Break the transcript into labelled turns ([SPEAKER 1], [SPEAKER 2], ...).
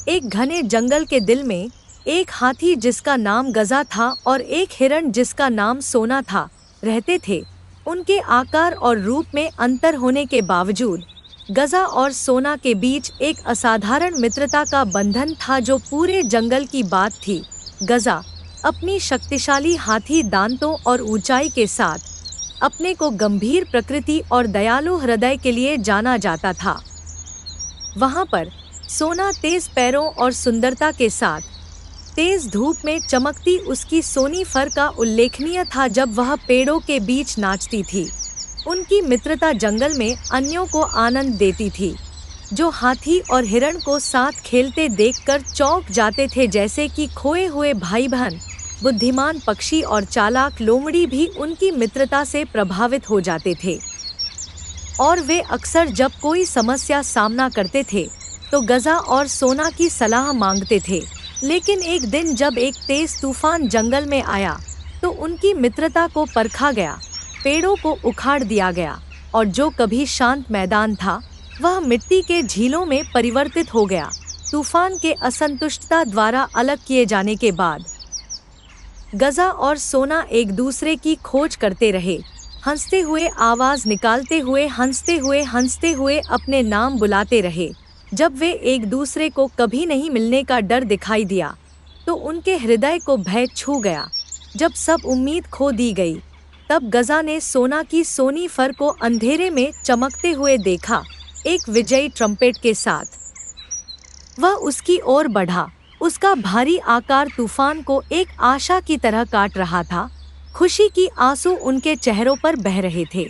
[SPEAKER 1] एक घने जंगल के दिल में एक हाथी जिसका नाम गजा था और एक हिरण जिसका नाम सोना था रहते थे। उनके आकार और रूप में अंतर होने के बावजूद गजा और सोना के बीच एक असाधारण मित्रता का बंधन था जो पूरे जंगल की बात थी। गजा अपनी शक्तिशाली हाथी दांतों और ऊंचाई के साथ अपने को गंभीर प्रकृति और दयालु हृदय के लिए जाना जाता था। वहाँ पर सोना तेज पैरों और सुंदरता के साथ तेज धूप में चमकती उसकी सोनी फर का उल्लेखनीय था जब वह पेड़ों के बीच नाचती थी। उनकी मित्रता जंगल में अन्यों को आनंद देती थी, जो हाथी और हिरण को साथ खेलते देखकर चौंक जाते थे, जैसे कि खोए हुए भाई बहन, बुद्धिमान पक्षी और चालाक लोमड़ी भी उनकी मित्रता से प्रभावित हो जाते थे। और वे अक्सर जब कोई समस्या सामना करते थे तो गजा और सोना की सलाह मांगते थे। लेकिन एक दिन जब एक तेज तूफान जंगल में आया तो उनकी मित्रता को परखा गया। पेड़ों को उखाड़ दिया गया और जो कभी शांत मैदान था वह मिट्टी के झीलों में परिवर्तित हो गया। तूफान के असंतुष्टता द्वारा अलग किए जाने के बाद गजा और सोना एक दूसरे की खोज करते रहे, हंसते हुए आवाज निकालते हुए, हंसते हुए अपने नाम बुलाते रहे। जब वे एक दूसरे को कभी नहीं मिलने का डर दिखाई दिया तो उनके हृदय को भय छू गया। जब सब उम्मीद खो दी गई तब गजा ने सोना की सोनी फर को अंधेरे में चमकते हुए देखा, एक विजयी ट्रम्पेट के साथ। वह उसकी ओर बढ़ा। उसका भारी आकार तूफान को एक आशा की तरह काट रहा था। खुशी की आंसू उनके चेहरों पर बह रहे थे।